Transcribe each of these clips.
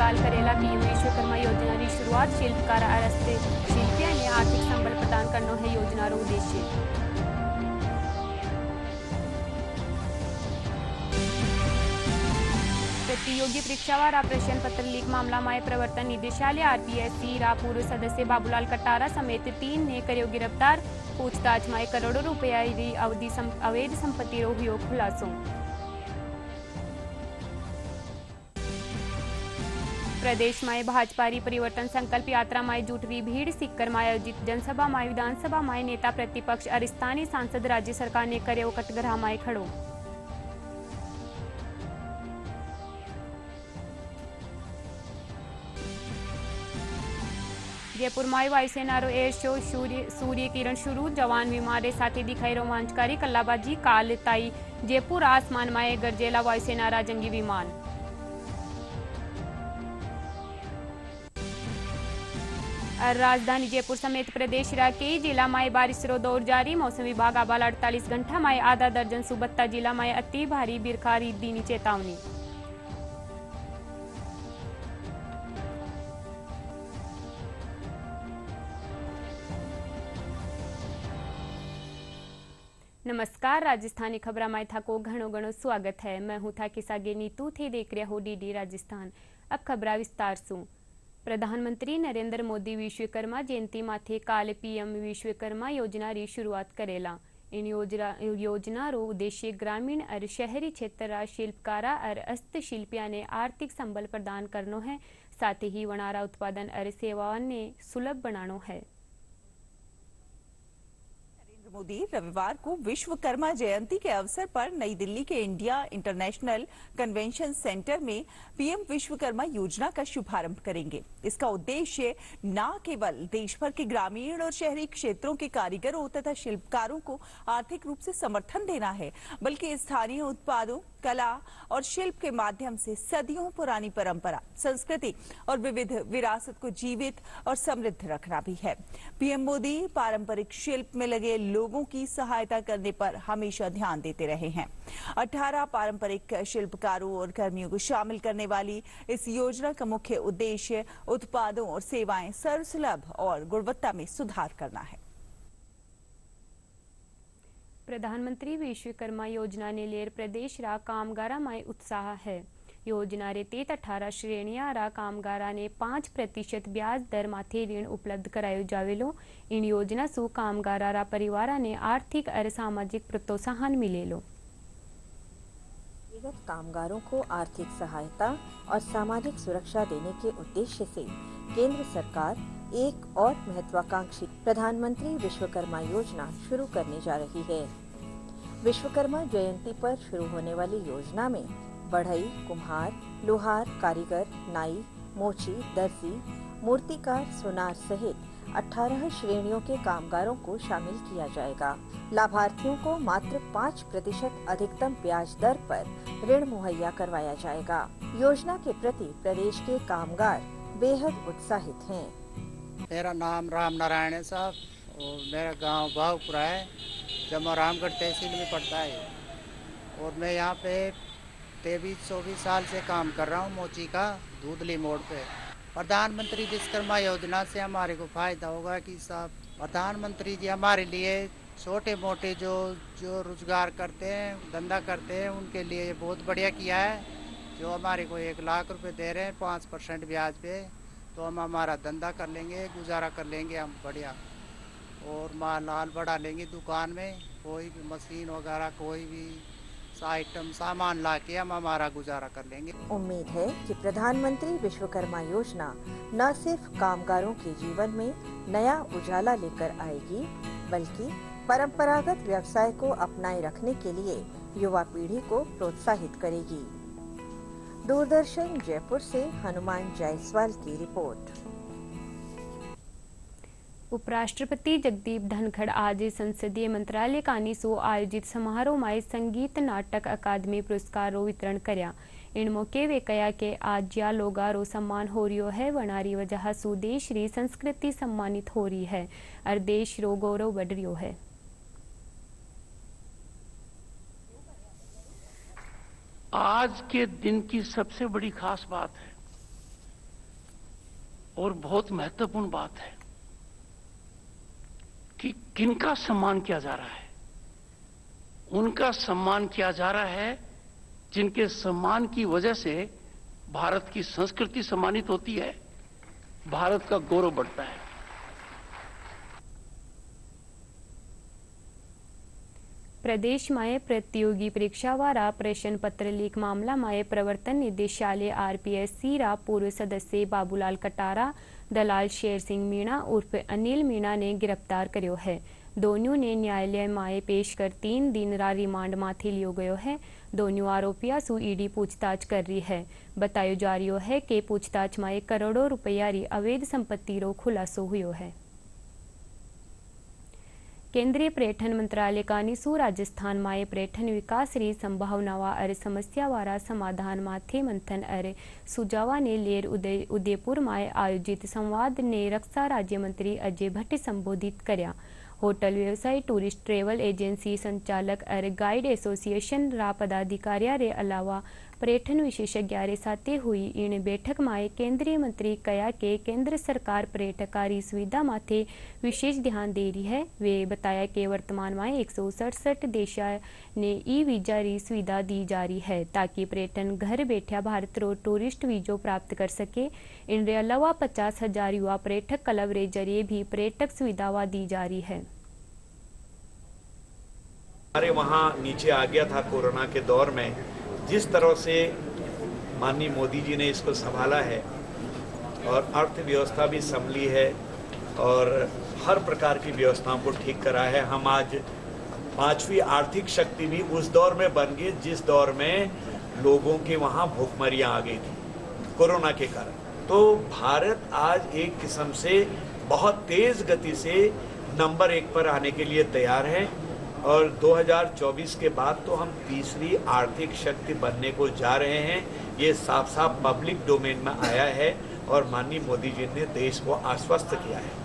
काल करेला पीएम विश्वकर्मा योजना की शुरुआत शिल्पकार और हस्तशिल्पियों ने आर्थिक संबल प्रदान करना है योजना रो उद्देश्य। प्रतियोगी परीक्षावार प्रश्न पत्र लीक मामला में प्रवर्तन निदेशालय आरपीएससी रा पूर्व सदस्य बाबूलाल कटारा समेत 3 ने करो गिरफ्तार। पूछताछ में करोड़ों रुपया अवैध संपत्ति रो हुयो खुलासो। प्रदेश में भाजपा परिवर्तन संकल्प यात्रा में जुट रही भीड़। सीकर में आयोजित जनसभा में विधानसभा में नेता प्रतिपक्ष और स्थानीय सांसद राज्य सरकार ने करे कटघरा में खड़ो। जयपुर में वायुसेना रो एयर शो सूर्य किरण शुरू। जवान विमान रे साथे दिखाई रोमांचकारी कल्लाबाजी। काल ताई जयपुर आसमान में गरजेला वायुसेना रा जंगी विमान। राजधानी जयपुर समेत प्रदेश रा कई जिला में बारिश रो दौर जारी। मौसम विभाग आबाल 48 घंटा में आधा दर्जन सुबत्ता जिला में अति भारी बिरखा दीनी चेतावनी। नमस्कार, राजस्थानी खबरा में थाको घणो घणो स्वागत है। मैं हूं था किसागे नीतू थे देख रहे हो डीडी राजस्थान। अब खबरा विस्तार से। प्रधानमंत्री नरेंद्र मोदी विश्वकर्मा जयंती माथे काल पीएम विश्वकर्मा योजना री शुरुआत करेला। इन योजना रो उद्देश्य ग्रामीण और शहरी क्षेत्र रा शिल्पकारा और हस्तशिल्पिया ने आर्थिक संबल प्रदान करनो है, साथ ही वनारा उत्पादन और सेवाओं ने सुलभ बनानो है। मोदी रविवार को विश्वकर्मा जयंती के अवसर पर नई दिल्ली के इंडिया इंटरनेशनल कन्वेंशन सेंटर में पीएम विश्वकर्मा योजना का शुभारंभ करेंगे। इसका उद्देश्य न केवल देश भर के ग्रामीण और शहरी क्षेत्रों के कारीगरों तथा शिल्पकारों को आर्थिक रूप से समर्थन देना है, बल्कि स्थानीय उत्पादों, कला और शिल्प के माध्यम से सदियों पुरानी परंपरा, संस्कृति और विविध विरासत को जीवित और समृद्ध रखना भी है। पीएम मोदी पारंपरिक शिल्प में लगे लोगों की सहायता करने पर हमेशा ध्यान देते रहे हैं। 18 पारंपरिक शिल्पकारों और कर्मियों को शामिल करने वाली इस योजना का मुख्य उद्देश्य उत्पादों और सेवाएं सर्वसुलभ और गुणवत्ता में सुधार करना है। प्रधानमंत्री विश्वकर्मा योजना ने लेर प्रदेश रा कामगारा में उत्साह है। योजना रे तहत 18 श्रेणियां रा कामगारा ने 5% ब्याज दर माथे ऋण उपलब्ध करायो जावेलो। इन योजना सु कामगारा रा परिवारा ने आर्थिक और सामाजिक प्रोत्साहन मिलेलो। कामगारों को आर्थिक सहायता और सामाजिक सुरक्षा देने के उद्देश्य से केंद्र सरकार एक और महत्वाकांक्षी प्रधानमंत्री विश्वकर्मा योजना शुरू करने जा रही है। विश्वकर्मा जयंती पर शुरू होने वाली योजना में बढ़ई, कुम्हार, लोहार, कारीगर, नाई, मोची, दर्जी, मूर्तिकार, सुनार सहित 18 श्रेणियों के कामगारों को शामिल किया जाएगा। लाभार्थियों को मात्र 5% अधिकतम ब्याज दर पर ऋण मुहैया करवाया जाएगा। योजना के प्रति प्रदेश के कामगार बेहद उत्साहित हैं। मेरा नाम राम नारायण है साहब और मेरा गांव भावपुरा है, जमा रामगढ़ तहसील में पड़ता है। और मैं यहाँ पे 23-24 साल से काम कर रहा हूँ मोची का दूधली मोड़ पे। प्रधानमंत्री विश्वकर्मा योजना से हमारे को फायदा होगा कि साहब प्रधानमंत्री जी हमारे लिए छोटे मोटे जो रोजगार करते हैं, धंधा करते हैं, उनके लिए ये बहुत बढ़िया किया है। जो हमारे को 1 लाख रुपए दे रहे हैं 5% ब्याज पे, तो हम हमारा धंधा कर लेंगे, गुजारा कर लेंगे हम बढ़िया। और माल बढ़ा लेंगे दुकान में, कोई भी मशीन वगैरह कोई भी आइटम सामान ला के हम हमारा गुजारा कर लेंगे। उम्मीद है कि प्रधानमंत्री विश्वकर्मा योजना न सिर्फ कामगारों के जीवन में नया उजाला लेकर आएगी, बल्कि परंपरागत व्यवसाय को अपनाए रखने के लिए युवा पीढ़ी को प्रोत्साहित करेगी। दूरदर्शन जयपुर से हनुमान जायसवाल की रिपोर्ट। उपराष्ट्रपति जगदीप धनखड़ आज संसदीय मंत्रालय कानी सो आयोजित समारोह में संगीत नाटक अकादमी पुरस्कार रो वितरण करया। इन मौके वे कया के आज ज्या लोगा रो सम्मान हो रियो है, वनारी वजह सु देश री संस्कृति सम्मानित हो रही है और देश रो गौरव बढ़ रियो है। आज के दिन की सबसे बड़ी खास बात है और बहुत महत्वपूर्ण बात है कि किनका सम्मान किया जा रहा है। उनका सम्मान किया जा रहा है जिनके सम्मान की वजह से भारत की संस्कृति सम्मानित होती है, भारत का गौरव बढ़ता है। प्रदेश में प्रतियोगी परीक्षा वाला प्रश्न पत्र लीक मामला में प्रवर्तन निदेशालय आरपीएससी रा पूर्व सदस्य बाबूलाल कटारा दलाल शेर सिंह मीणा उर्फ अनिल मीणा ने गिरफ्तार करो है। दोनों ने न्यायालय में पेश कर 3 दिन रा रिमांड माथे लियो गयो है। दोनों आरोपिया सु ईडी पूछताछ कर रही है। बतायो जा रही है कि पूछताछ में करोड़ों रुपया री अवैध संपत्ति रो खुलासो हुयो है। केंद्रीय पर्यटन मंत्रालय का निसू राजस्थान में पर्यटन विकास री संभावनावा और समस्या वाला समाधान माथे मंथन और सुझावा ने लेर उदयपुर में आयोजित संवाद ने रक्षा राज्य मंत्री अजय भट्ट संबोधित कर्या। होटल व्यवसाय टूरिस्ट ट्रेवल एजेंसी संचालक और गाइड एसोसिएशन रा पदाधिकारिया रे अलावा पर्यटन विशेषज्ञ रे साथे हुई इन बैठक में केंद्रीय मंत्री कया के केंद्र सरकार पर्यटकारी सुविधा माथे विशेष ध्यान दे रही है। वे बताया कि वर्तमान में 167 देशा ने ई वीजा री सुविधा दी जा रही है ताकि पर्यटन घर बैठा भारत रो टूरिस्ट वीजो प्राप्त कर सके। इनके अलावा 50,000 युवा पर्यटक क्लब रे जरिए भी पर्यटक सुविधावा दी जा रही है। हमारे वहाँ नीचे आ गया था कोरोना के दौर में, जिस तरह से माननीय मोदी जी ने इसको संभाला है और अर्थव्यवस्था भी संभली है और हर प्रकार की व्यवस्थाओं को ठीक करा है। हम आज 5वीं आर्थिक शक्ति भी उस दौर में बन गए जिस दौर में लोगों के वहाँ भूखमरियाँ आ गई थी कोरोना के कारण। तो भारत आज एक किस्म से बहुत तेज गति से नंबर 1 पर आने के लिए तैयार है और 2024 के बाद तो हम तीसरी आर्थिक शक्ति बनने को जा रहे हैं। ये साफ साफ पब्लिक डोमेन में आया है और माननीय मोदी जी ने देश को आश्वस्त किया है।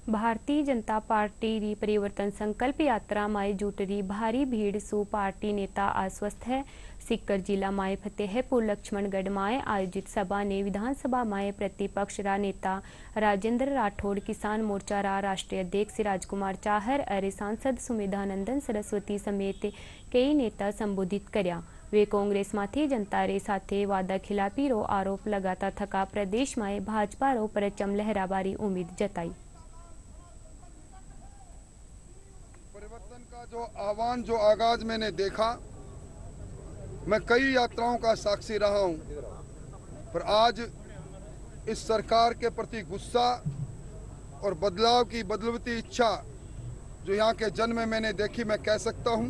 भारतीय जनता पार्टी री परिवर्तन संकल्प यात्रा में जुट रही भारी भीड़ सु पार्टी नेता आश्वस्त है। सीकर जिला में फतेहपुर लक्ष्मणगढ़ में आयोजित सभा ने विधानसभा में प्रतिपक्ष रा नेता राजेंद्र राठौड़, किसान मोर्चा रा राष्ट्रीय अध्यक्ष राजकुमार चाहर और सांसद सुमेधानंदन सरस्वती समेत कई नेता संबोधित कर्या। वे कांग्रेस माथी जनता रे साथे वादा खिलाफी रो आरोप लगाता थका प्रदेश में भाजपा रो परचम लहराबारी उम्मीद जताई। परिवर्तन का जो आह्वान जो आगाज मैंने देखा, मैं कई यात्राओं का साक्षी रहा हूं, पर आज इस सरकार के प्रति गुस्सा और बदलाव की बदलती इच्छा जो यहाँ के जन में मैंने देखी, मैं कह सकता हूं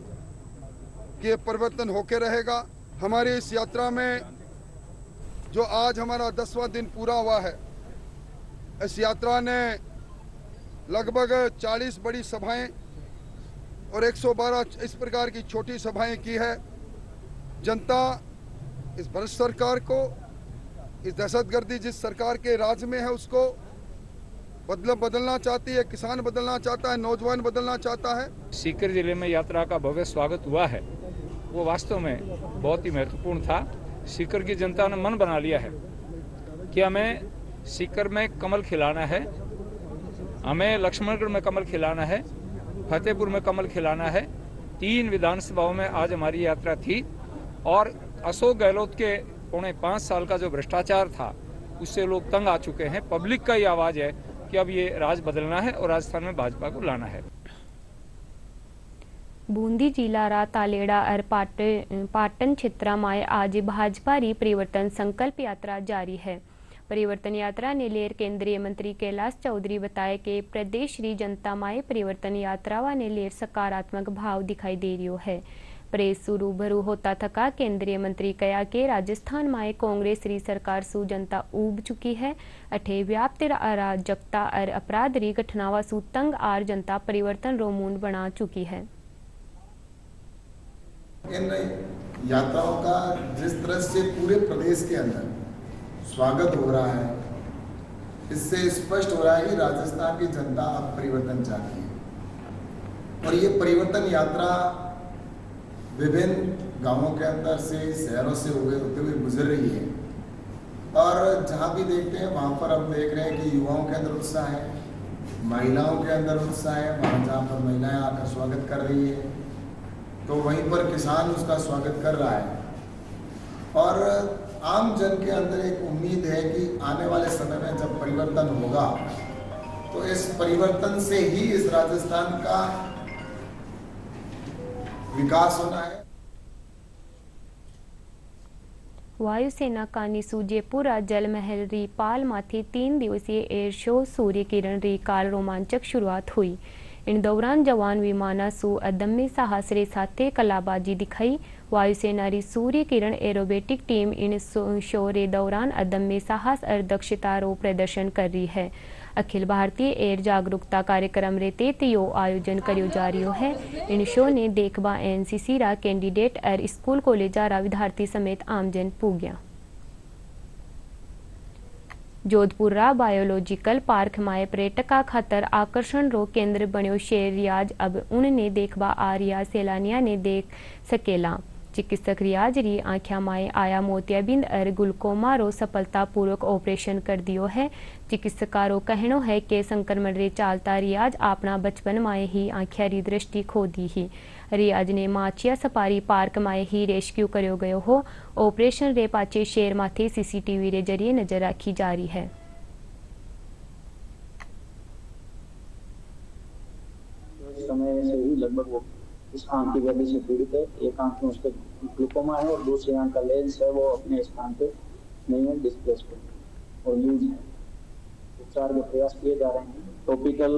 कि ये परिवर्तन होके रहेगा। हमारी इस यात्रा में जो आज हमारा 10वां दिन पूरा हुआ है, इस यात्रा ने लगभग 40 बड़ी सभाएं और 112 इस प्रकार की छोटी सभाएं की है। जनता इस भ्रष्ट सरकार को, इस दहशतगर्दी जिस सरकार के राज में है, उसको बदलना चाहती है। किसान बदलना चाहता है, नौजवान बदलना चाहता है। सीकर जिले में यात्रा का भव्य स्वागत हुआ है, वो वास्तव में बहुत ही महत्वपूर्ण था। सीकर की जनता ने मन बना लिया है कि हमें सीकर में कमल खिलाना है, हमें लक्ष्मणगढ़ में कमल खिलाना है, फतेहपुर में कमल खिलाना है। 3 विधानसभाओं में आज हमारी यात्रा थी और अशोक गहलोत के 5.5 साल का जो भ्रष्टाचार था उससे लोग तंग आ चुके हैं। पब्लिक का ही आवाज है कि अब ये राज बदलना है और राजस्थान में भाजपा को लाना है। बूंदी जिला रा तालेड़ा और पाटन क्षेत्र में आज भाजपा री परिवर्तन संकल्प यात्रा जारी है। परिवर्तन यात्रा ने लेर केंद्रीय मंत्री कैलाश चौधरी बताया कि प्रदेश री जनता में परिवर्तन यात्रावा ने लेर सकारात्मक भाव दिखाई दे रही है। प्रेस रूबरू होता थका केंद्रीय मंत्री कया के राजस्थान में कांग्रेस री सरकार सु जनता उब चुकी है। अठे व्याप्त अराजकता और अपराध री घटनावा सु तंग आर जनता परिवर्तन रो मूंड बना चुकी है। इन यात्राओं का जिस तरह से पूरे प्रदेश के अंदर स्वागत हो रहा है, इससे स्पष्ट हो रहा है कि राजस्थान की जनता अब परिवर्तन चाहती है। और ये परिवर्तन यात्रा विभिन्न गांवों के अंदर से, शहरों से होते हुए गुजर रही है और जहाँ भी देखते हैं वहाँ पर हम देख रहे हैं कि युवाओं के अंदर उत्साह है, महिलाओं के अंदर उत्साह है। वहाँ जहाँ पर महिलाएं आकर स्वागत कर रही है तो वहीं पर किसान उसका स्वागत कर रहा है। और आम जन के अंदर एक उम्मीद है कि आने वाले समय में जब परिवर्तन होगा तो इस परिवर्तन से ही इस राजस्थान का विकास होना है। वायुसेना कानिसू जयपुरा जल महल री पाल माथे 3 दिवसीय एयर शो सूर्य किरण री काल रोमांचक शुरुआत हुई। इन दौरान जवान विमानासु अदम्य साहस रे साथे कलाबाजी दिखाई। वायुसेना री सूर्य किरण एरोबेटिक टीम इन शो रे दौरान अदम्य साहस और दक्षता रो प्रदर्शन कर रही है। अखिल भारतीय एयर जागरूकता कार्यक्रम रे तेत यो आयोजन करियो जा रियो है। इन शो ने देखबा एनसीसी रा कैंडिडेट और स्कूल कॉलेज रा विद्यार्थी समेत आमजन पूग्या। जोधपुर रा बायोलॉजिकल पार्क माए पर्यटका खातर आकर्षण रो केंद्र बन्यो शहर रियाज अब उनने देखबा आ रिया सैलानिया ने देख सकेला। चिकित्सक रियाज री आँख्या माए आया मोतियाबिंद और ग्लूकोमा रो सफलतापूर्वक ऑपरेशन कर दियो है। चिकित्सका रो कहनो है कि संक्रमण रे चालता रियाज अपना बचपन माए ही आँख्या री दृष्टि खो दी ही। रियाज ने माचिया सफारी पार्क माए ही रेस्क्यू करियो गयो हो। ऑपरेशन रे पाचे शेर माथे सीसीटीवी रे जरिए नजर रखी जा रही है। समय से ही लगभग वो इस आंख की व्याधि से पीड़ित है। एक आंख में उसके ग्लूकोमा है और दूसरी आंख का लेंस है वो अपने स्थान पे नहीं है, डिस्प्लेस्ड है और यूज है। उपचार के प्रयास किए जा रहे हैं। टॉपिकल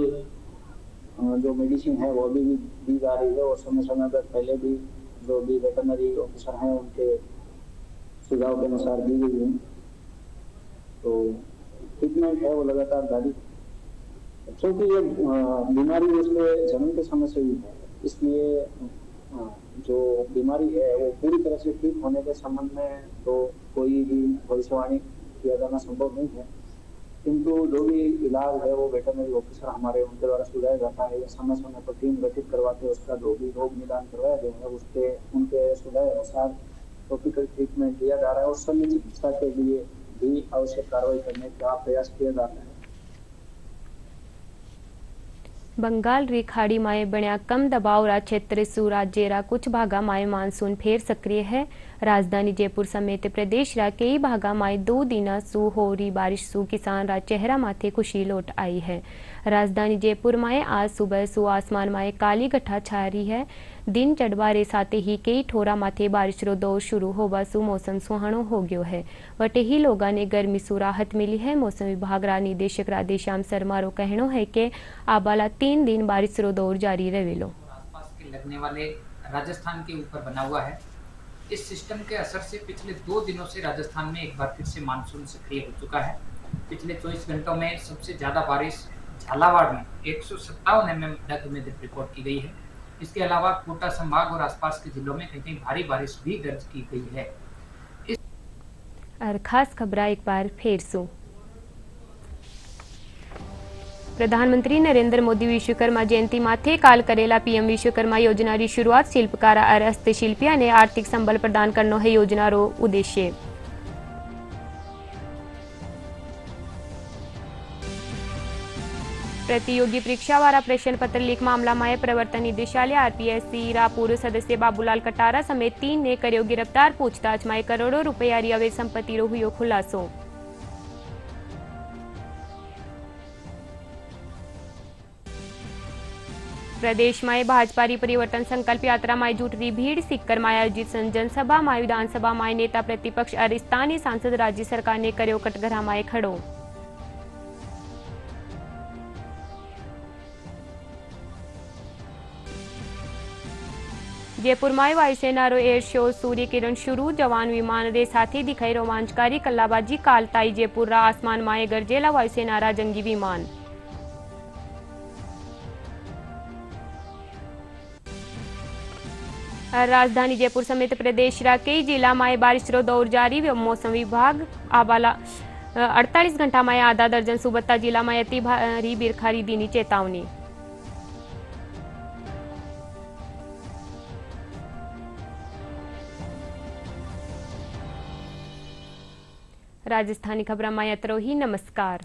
जो मेडिसिन है वो अभी भी दी जा रही है और समय समय पर पहले भी जो भी वेटरनरी ऑफिसर हैं उनके सुझाव के अनुसार दी गई है। तो ट्रीटमेंट है वो लगातार जारी, क्योंकि ये बीमारी उसके जन्म के समय से ही है, इसलिए जो बीमारी है वो पूरी तरह से ठीक होने के संबंध में तो कोई भी भविष्यवाणी किया जाना संभव नहीं है। किंतु जो भी इलाज है वो वेटरनरी ऑफिसर हमारे उनके द्वारा सुझाया जाता है या समय समय पर टीम गठित करवाते उसका जो भी रोग निदान करवाया गया है उसके उनके सुझाव अनुसार टॉपिकल ट्रीटमेंट दिया जा रहा है और शल्य चिकित्सा के लिए भी आवश्यक कार्रवाई करने का प्रयास किया जाता है। बंगाल री खाड़ी माए बण्या कम दबाव रा क्षेत्र सु राज्य रा कुछ भागा माए मानसून फेर सक्रिय है। राजधानी जयपुर समेत प्रदेश रा कई भागा माए 2 दिना सु हो रही बारिश सु किसान रा चेहरा माथे खुशी लौट आई है। राजधानी जयपुर माए आज सुबह सु आसमान माए काली गठा छा रही है। दिन चढ़वा रे साथे ही कई ठोरा माथे बारिश रो दौर शुरू होवा सु मौसम सुहानो हो गयो है। वटे ही लोगा ने गर्मी सु राहत मिली है। मौसम विभाग रा निदेशक राधेश्याम शर्मा रो कहनो है कि आबाला 3 दिन बारिश रो दौर जारी रहेलो। आसपास के लगने वाले राजस्थान के ऊपर बना हुआ है। इस सिस्टम के असर से पिछले 2 दिनों से राजस्थान में एक बार फिर से मानसून सक्रिय हो चुका है। पिछले 24 घंटों में सबसे ज्यादा बारिश झालावाड़ में 157 mm रिकॉर्ड की गई है। इसके अलावा कोटा संभाग और आसपास के जिलों में कहीं भारी बारिश भी दर्ज की गई है। और खास खबर एक बार फिर सु प्रधानमंत्री नरेंद्र मोदी विश्वकर्मा जयंती माथे काल करेला पीएम विश्वकर्मा योजना री शुरुआत। शिल्पकार और हस्तशिल्पिया ने आर्थिक संबल प्रदान करनो है योजना रो उद्देश्य। प्रतियोगी परीक्षा वाला प्रश्न पत्र लीक मामला में प्रवर्तन निदेशालय आरपीएससी रा पूर्व सदस्य बाबूलाल कटारा समेत 3 ने करियो गिरफ्तार। पूछताछ में करोड़ों रुपया री अवैध संपत्ति रो हुयो खुलासो। प्रदेश में भाजपा री परिवर्तन संकल्प यात्रा में जुट रही भीड़। सीकर में आयोजित जनसभा में विधानसभा में नेता प्रतिपक्ष और स्थानीय सांसद राज्य सरकार ने करियो कटघरा में खड़ो। जयपुर में वायुसेना रो एयर शो सूर्य किरण शुरू। जवान विमान रे साथे दिखाई रोमांचकारी कलाबाजी। कालताई जयपुर रा आसमान में गरजेला वायुसेना रा जंगी विमान। राजधानी जयपुर समेत प्रदेश रा कई जिला में बारिश रो दौर जारी। मौसम विभाग आबाला 48 घंटा में आधा दर्जन सुबत्ता जिला में अति भारी बिरखारी दीनी चेतावनी। राजस्थानी खबरां मां एतिरो ही। नमस्कार।